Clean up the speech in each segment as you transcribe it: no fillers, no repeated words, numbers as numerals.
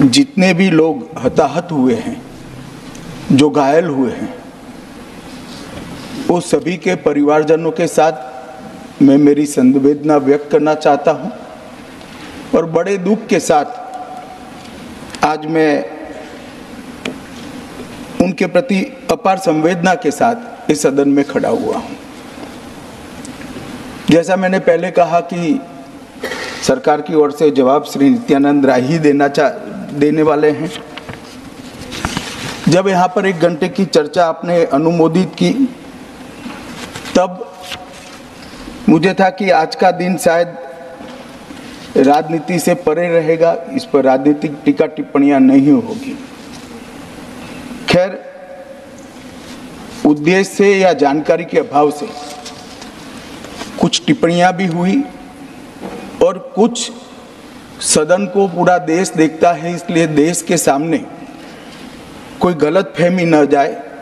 जितने भी लोग हताहत हुए हैं, जो घायल हुए हैं, वो सभी के परिवारजनों के साथ मैं मेरी संवेदना व्यक्त करना चाहता हूं और बड़े दुख के साथ आज मैं उनके प्रति अपार संवेदना के साथ इस सदन में खड़ा हुआ हूं। जैसा मैंने पहले कहा कि सरकार की ओर से जवाब श्री नित्यानंद राय ही देने वाले हैं। जब यहाँ पर 1 घंटे की चर्चा आपने अनुमोदित की, तब मुझे था कि आज का दिन शायद राजनीति से परे रहेगा, इस पर राजनीतिक टीका टिप्पणियां नहीं होगी। खैर, उद्देश्य से या जानकारी के अभाव से कुछ टिप्पणियां भी हुई और कुछ सदन को पूरा देश देखता है, इसलिए देश के सामने कोई गलत फहमी न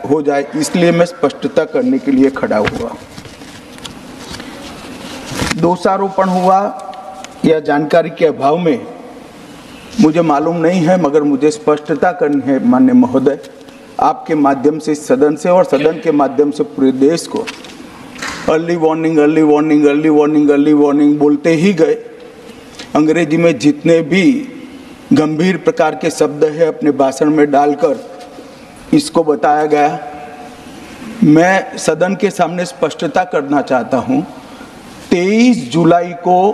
हो जाए, इसलिए मैं स्पष्टता करने के लिए खड़ा हुआ। दोषारोपण हुआ या जानकारी के अभाव में मुझे मालूम नहीं है, मगर मुझे स्पष्टता करनी है माननीय महोदय, आपके माध्यम से सदन से और सदन के माध्यम से पूरे देश को। Early warning early warning early warning early warning बोलते ही गए। अंग्रेजी में जितने भी गंभीर प्रकार के शब्द है अपने भाषण में डालकर इसको बताया गया। मैं सदन के सामने स्पष्टता करना चाहता हूं, 23 जुलाई को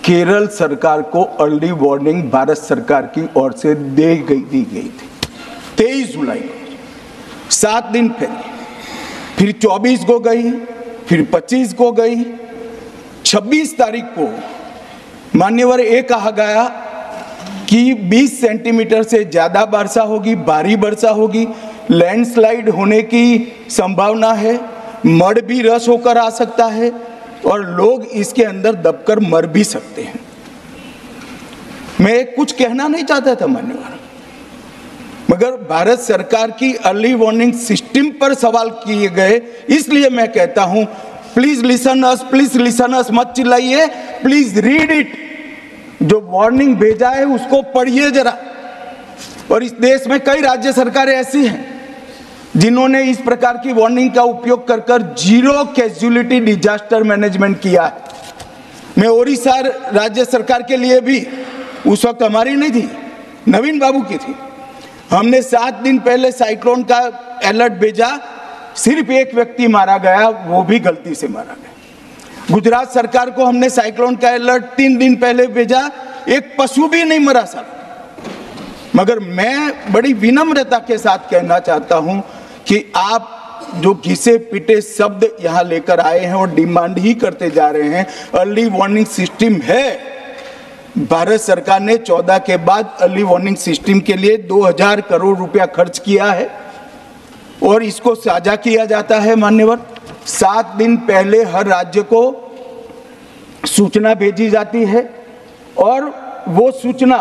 केरल सरकार को अर्ली वार्निंग भारत सरकार की ओर से दी गई थी। 23 जुलाई को, 7 दिन पहले, फिर 24 को गई, फिर 25 को गई, 26 तारीख को मान्यवर ये कहा गया कि 20 सेंटीमीटर से ज्यादा वर्षा होगी, भारी वर्षा होगी, लैंडस्लाइड होने की संभावना है, मड भी रस होकर आ सकता है और लोग इसके अंदर दबकर मर भी सकते हैं। मैं कुछ कहना नहीं चाहता था मान्यवर, मगर भारत सरकार की अर्ली वार्निंग सिस्टम पर सवाल किए गए, इसलिए मैं कहता हूं प्लीज लिसन अस, मत चिल्लाइए, प्लीज रीड इट। जो वार्निंग भेजा है उसको पढ़िए जरा। और इस देश में कई राज्य सरकारें ऐसी हैं जिन्होंने इस प्रकार की वार्निंग का उपयोग कर जीरो कैजुअलिटी डिजास्टर मैनेजमेंट किया है। मैं ओडिशा राज्य सरकार के लिए भी, उस वक्त हमारी नहीं थी, नवीन बाबू की थी, हमने 7 दिन पहले साइक्लोन का अलर्ट भेजा, सिर्फ 1 व्यक्ति मारा गया, वो भी गलती से मारा गया। गुजरात सरकार को हमने साइक्लोन का अलर्ट 3 दिन पहले भेजा, एक पशु भी नहीं मरा साहब। मगर मैं बड़ी विनम्रता के साथ कहना चाहता हूं कि आप जो घिसे पिटे शब्द यहां लेकर आए हैं और डिमांड ही करते जा रहे हैं, अर्ली वार्निंग सिस्टम है। भारत सरकार ने 14 के बाद अर्ली वार्निंग सिस्टम के लिए 2000 करोड़ रुपया खर्च किया है और इसको साझा किया जाता है मान्यवर। 7 दिन पहले हर राज्य को सूचना भेजी जाती है और वो सूचना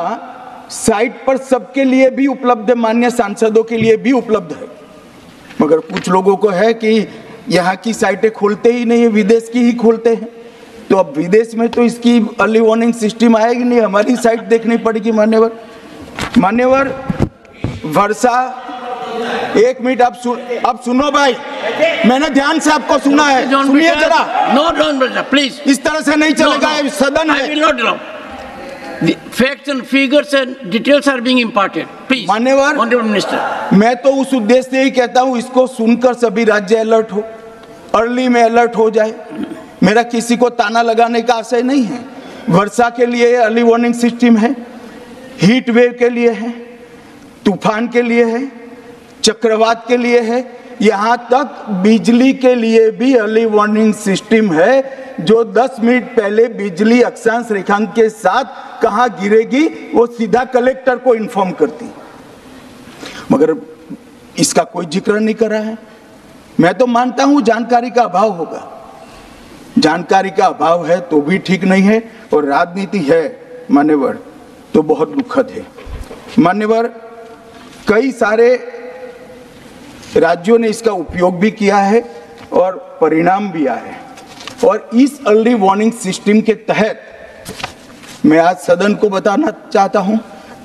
साइट पर सबके लिए भी उपलब्ध है, मान्य सांसदों के लिए भी उपलब्ध है। मगर कुछ लोगों को है कि यहाँ की साइटें खोलते ही नहीं है, विदेश की ही खोलते हैं। तो अब विदेश में तो इसकी अर्ली वार्निंग सिस्टम आएगी नहीं, हमारी साइट देखनी पड़ेगी मान्यवर। वर्षा, 1 मिनट आप सुनो भाई, मैंने ध्यान से आपको सुना है, सुनिए जरा। नो डोंट प्लीज, इस तरह से नहीं चलेगा, सदन है। I will not allow. The facts and figures and details are being imparted. Please, मान्यवर, Honorable Minister. मैं तो उस उद्देश्य से ही कहता हूं इसको सुनकर सभी राज्य अलर्ट हो, अर्ली में अलर्ट हो जाए। मेरा किसी को ताना लगाने का आशय नहीं है। वर्षा के लिए अर्ली वार्निंग सिस्टम है, हीट वेव के लिए है, तूफान के लिए है, चक्रवात के लिए है, यहां तक बिजली के लिए भी अर्ली वार्निंग सिस्टम है, जो 10 मिनट पहले बिजली अक्षांश रेखांक के साथ कहां गिरेगी वो सीधा कलेक्टर को इन्फॉर्म करती, मगर इसका कोई जिक्र नहीं कर रहा है। मैं तो मानता हूं जानकारी का अभाव होगा, जानकारी का अभाव है तो भी ठीक नहीं है, और राजनीति है मान्यवर तो बहुत दुखद है मान्यवर। कई सारे राज्यों ने इसका उपयोग भी किया है और परिणाम भी आए हैं, और इस अर्ली वार्निंग सिस्टम के तहत मैं आज सदन को बताना चाहता हूं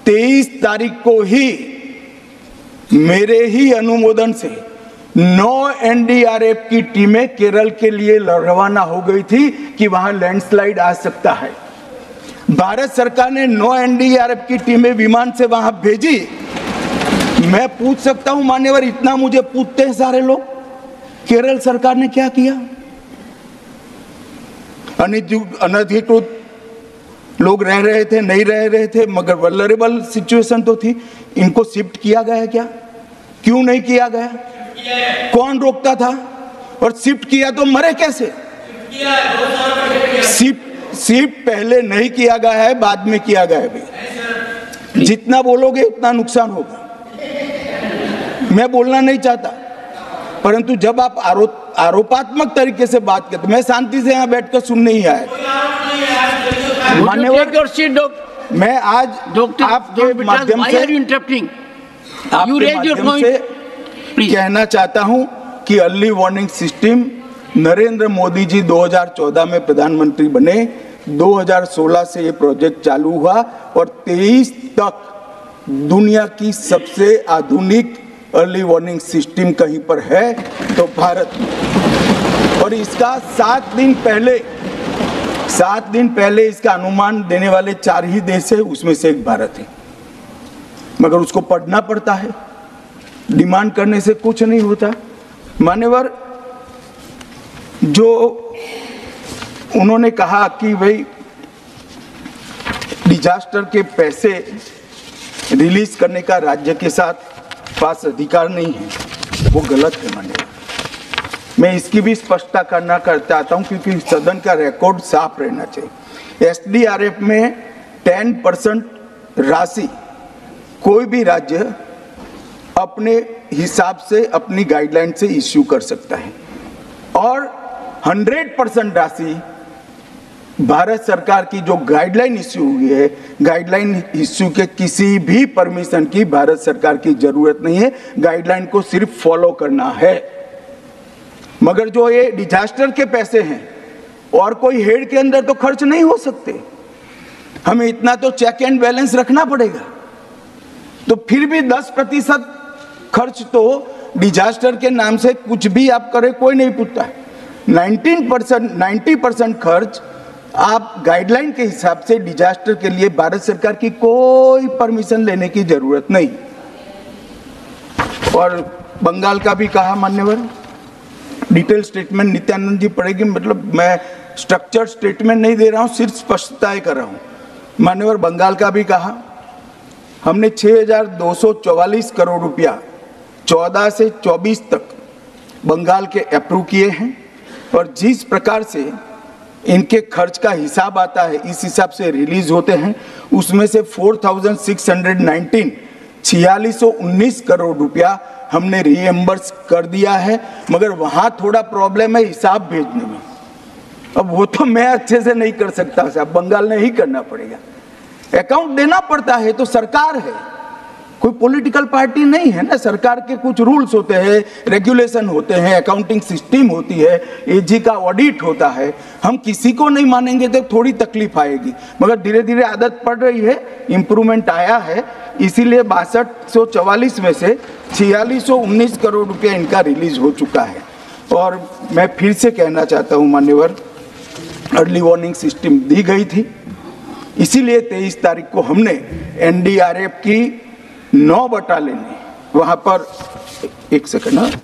23 तारीख को ही मेरे ही अनुमोदन से 9 एनडीआरएफ की टीमें केरल के लिए रवाना हो गई थी कि वहां लैंडस्लाइड आ सकता है। भारत सरकार ने 9 एनडीआरएफ की टीमें विमान से वहां भेजी। मैं पूछ सकता हूं मान्यवर, इतना मुझे पूछते हैं सारे लोग, केरल सरकार ने क्या किया? अनधिकृत लोग रह रहे थे, नहीं रह रहे थे, मगर वल्नरेबल सिचुएशन तो थी। इनको शिफ्ट किया गया क्या? क्यों नहीं किया गया? कौन रोकता था? और शिफ्ट किया तो मरे कैसे? शिफ्ट पहले नहीं किया गया है, बाद में किया गया है भी। जितना बोलोगे उतना नुकसान होगा। मैं बोलना नहीं चाहता, परंतु जब आप आरोपात्मक तरीके से बात करते, मैं शांति से यहाँ बैठकर सुनने ही आया। मान्यवर, मैं आज आपके माध्यम से कहना चाहता हूं कि early warning system Narendra Modi ji 2014 में प्रधानमंत्री बने, 2016 से ये प्रोजेक्ट चालू हुआ और 23 तक दुनिया की सबसे आधुनिक अर्ली वार्निंग सिस्टम कहीं पर है तो भारत में। और इसका 7 दिन पहले इसका अनुमान देने वाले 4 ही देश है, उसमें से एक भारत है। मगर उसको पढ़ना पड़ता है, डिमांड करने से कुछ नहीं होता। मान्यवर, जो उन्होंने कहा कि भाई डिजास्टर के पैसे रिलीज करने का राज्य के साथ पास अधिकार नहीं है, वो गलत है। मान्यवर, मैं इसकी भी स्पष्टता करना चाहता हूं क्योंकि सदन का रिकॉर्ड साफ रहना चाहिए। एसडीआरएफ में 10% राशि कोई भी राज्य अपने हिसाब से अपनी गाइडलाइन से इश्यू कर सकता है और 100% राशि भारत सरकार की जो गाइडलाइन इश्यू हुई है, गाइडलाइन इश्यू के किसी भी परमिशन की भारत सरकार की जरूरत नहीं है, गाइडलाइन को सिर्फ फॉलो करना है। मगर जो ये डिजास्टर के पैसे हैं और कोई हेड के अंदर तो खर्च नहीं हो सकते, हमें इतना तो चेक एंड बैलेंस रखना पड़ेगा। तो फिर भी 10% खर्च तो डिजास्टर के नाम से कुछ भी आप करें कोई नहीं पूछता है। 90% खर्च आप गाइडलाइन के हिसाब से डिजास्टर के लिए भारत सरकार की कोई परमिशन लेने की जरूरत नहीं। और बंगाल का भी कहा मान्यवर, डिटेल स्टेटमेंट नित्यानंद जी पढ़ेगी, मतलब मैं स्ट्रक्चर्ड स्टेटमेंट नहीं दे रहा हूं, सिर्फ स्पष्टताएं कर रहा हूं। मान्यवर, बंगाल का भी कहा, हमने 6,244 करोड़ रुपया 14 से 24 तक बंगाल के अप्रूव किए हैं और जिस प्रकार से इनके खर्च का हिसाब आता है इस हिसाब से रिलीज होते हैं। उसमें से 4619 करोड़ रुपया हमने रीएम्बर्स कर दिया है, मगर वहां थोड़ा प्रॉब्लम है हिसाब भेजने में। अब वो तो मैं अच्छे से नहीं कर सकता साहब, बंगाल ने ही करना पड़ेगा। अकाउंट देना पड़ता है तो सरकार है, कोई पॉलिटिकल पार्टी नहीं है ना। सरकार के कुछ रूल्स होते हैं, रेगुलेशन होते हैं, अकाउंटिंग सिस्टम होती है, एजी का ऑडिट होता है। हम किसी को नहीं मानेंगे तो थोड़ी तकलीफ आएगी, मगर धीरे धीरे आदत पड़ रही है, इंप्रूवमेंट आया है। इसीलिए 6244 में से 4619 करोड़ रुपया इनका रिलीज हो चुका है। और मैं फिर से कहना चाहता हूँ मान्यवर, अर्ली वार्निंग सिस्टम दी गई थी, इसीलिए 23 तारीख को हमने एनडीआरएफ की 9 बटालियन वहां पर, एक सेकंड,